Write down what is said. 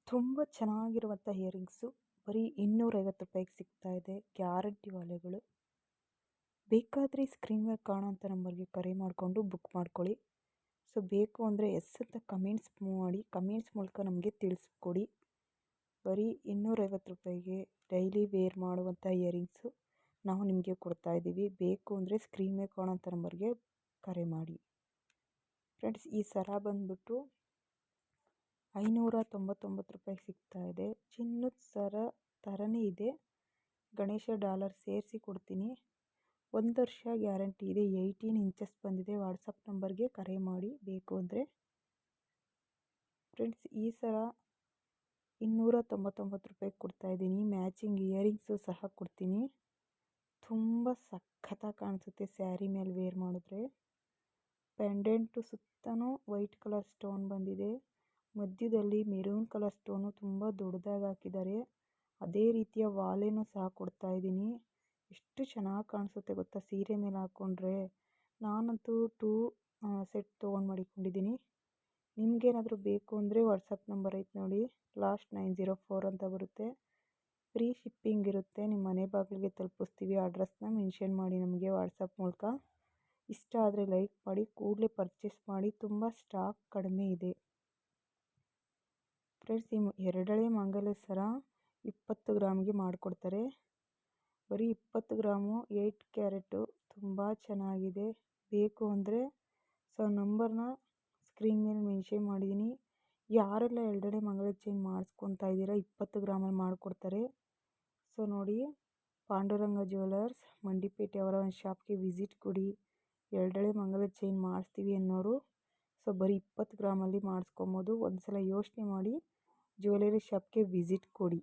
ತುಂಬ ಚೆನ್ನಾಗಿರುವಂಥ ಇಯರಿಂಗ್ಸು ಬರೀ 250 ರೂಪಾಯಿಗೆ ಸಿಗ್ತಾ ಇದೆ. ಗ್ಯಾರಂಟಿ ಒಲೆಗಳು. ಬೇಕಾದರೆ ಸ್ಕ್ರೀನ್ ಮೇಲೆ ಕಾಣೋಂಥ ನಂಬರ್ಗೆ ಕರೆ ಮಾಡಿಕೊಂಡು ಬುಕ್ ಮಾಡ್ಕೊಳ್ಳಿ. ಸೊ ಬೇಕು ಅಂದರೆ ಎಸ್ ಅಂತ ಕಮೆಂಟ್ಸ್ ಮಾಡಿ, ಕಮೆಂಟ್ಸ್ ಮೂಲಕ ನಮಗೆ ತಿಳಿಸ್ಕೊಡಿ. ಬರೀ 250 ರೂಪಾಯಿಗೆ ಡೈಲಿ ವೇರ್ ಮಾಡುವಂಥ ಇಯರಿಂಗ್ಸು ನಾವು ನಿಮಗೆ ಕೊಡ್ತಾಯಿದ್ದೀವಿ. ಬೇಕು ಅಂದರೆ ಸ್ಕ್ರೀನ್ ಮೇಲೆ ಕಾಣೋಂಥ ನಂಬರ್ಗೆ ಕರೆ ಮಾಡಿ. ಫ್ರೆಂಡ್ಸ್, ಈ ಸರ ಬಂದುಬಿಟ್ಟು 599 ರೂಪಾಯಿಗೆ ಸಿಗ್ತಾ ಇದೆ. ಚಿನ್ನದ ಸರ ಥರನೇ ಇದೆ. ಗಣೇಶ ಡಾಲರ್ ಸೇರಿಸಿ ಕೊಡ್ತೀನಿ. 1 ವರ್ಷ ಗ್ಯಾರಂಟಿ ಇದೆ. 18 ಇಂಚಸ್ ಬಂದಿದೆ. ವಾಟ್ಸಪ್ ನಂಬರ್ಗೆ ಕರೆ ಮಾಡಿ ಬೇಕು ಅಂದರೆ. ಫ್ರೆಂಡ್ಸ್, ಈ ಸರ 299 ರೂಪಾಯಿಗೆ ಕೊಡ್ತಾಯಿದ್ದೀನಿ. ಮ್ಯಾಚಿಂಗ್ ಇಯರಿಂಗ್ಸು ಸಹ ಕೊಡ್ತೀನಿ. ತುಂಬ ಸಖತ್ತಾಗಿ ಕಾಣಿಸುತ್ತೆ ಸ್ಯಾರಿ ಮೇಲೆ ವೇರ್ ಮಾಡಿದ್ರೆ. ಪೆಂಡೆಂಟು ಸುತ್ತಲೂ ವೈಟ್ ಕಲರ್ ಸ್ಟೋನ್ ಬಂದಿದೆ. ಮಧ್ಯದಲ್ಲಿ ಮೆರೂನ್ ಕಲರ್ ಸ್ಟೋನು ತುಂಬ ದೊಡ್ಡದಾಗಿ ಹಾಕಿದ್ದಾರೆ. ಅದೇ ರೀತಿಯ ವಾಲೆನೂ ಸಹ ಕೊಡ್ತಾಯಿದ್ದೀನಿ. ಎಷ್ಟು ಚೆನ್ನಾಗಿ ಕಾಣಿಸುತ್ತೆ ಗೊತ್ತಾ ಸೀರೆ ಮೇಲೆ ಹಾಕ್ಕೊಂಡ್ರೆ. ನಾನಂತೂ 2 ಸೆಟ್ ತೊಗೊಂಡು ಮಡಿಕೊಂಡಿದ್ದೀನಿ. ನಿಮಗೇನಾದರೂ ಬೇಕು ಅಂದರೆ ವಾಟ್ಸಪ್ ನಂಬರ್ ಐತೆ ನೋಡಿ, ಲಾಸ್ಟ್ 904 ಅಂತ ಬರುತ್ತೆ. ಫ್ರೀ ಶಿಪ್ಪಿಂಗ್ ಇರುತ್ತೆ. ನಿಮ್ಮ ಮನೆ ಬಾಗಿಲಿಗೆ ತಲುಪಿಸ್ತೀವಿ. ಅಡ್ರೆಸ್ನ ಮೆನ್ಷನ್ ಮಾಡಿ ನಮಗೆ ವಾಟ್ಸಪ್ ಮೂಲಕ. ಇಷ್ಟ ಆದರೆ ಲೈಕ್ ಮಾಡಿ, ಕೂಡಲೇ ಪರ್ಚೇಸ್ ಮಾಡಿ. ತುಂಬ ಸ್ಟಾಕ್ ಕಡಿಮೆ ಇದೆ. ಫ್ರೆಂಡ್ಸ್, ಈ 2 ಹಳೆ ಮಂಗಲ ಸರ 20 ಗ್ರಾಮ್ಗೆ ಮಾಡಿಕೊಡ್ತಾರೆ. ಬರೀ 20 ಗ್ರಾಮು 8 ಕ್ಯಾರೆಟು. ತುಂಬ ಚೆನ್ನಾಗಿದೆ. ಬೇಕು ಅಂದರೆ ನಂಬರ್ನ ಸ್ಕ್ರೀನ್ ಮೇಲೆ ಮೆನ್ಷನ್ ಮಾಡಿದ್ದೀನಿ. ಯಾರೆಲ್ಲ 2 ಹಳೆ ಮಂಗಲ ಚೈನ್ ಮಾಡಿಸ್ಕೊತಾ ಇದ್ದೀರಾ 20 ಗ್ರಾಮಲ್ಲಿ ಮಾಡಿಕೊಡ್ತಾರೆ. ಸೊ ನೋಡಿ, ಪಾಂಡುರಂಗ ಜ್ಯುವೆಲರ್ಸ್ ಮಂಡಿಪೇಟೆ ಅವರ ಒಂದು ಶಾಪ್ಗೆ ವಿಸಿಟ್ ಕೊಡಿ. 2 ಹಳೆ ಮಂಗಲ ಚೈನ್ ಮಾಡಿಸ್ತೀವಿ ಅನ್ನೋರು ಸೊ ಬರೀ 20 ಗ್ರಾಮಲ್ಲಿ ಮಾಡಿಸ್ಕೊಬೋದು. ಒಂದು ಸಲ ಯೋಚನೆ ಮಾಡಿ ಜ್ಯುವೆಲರಿ ಶಾಪ್ಗೆ ವಿಸಿಟ್ ಕೊಡಿ.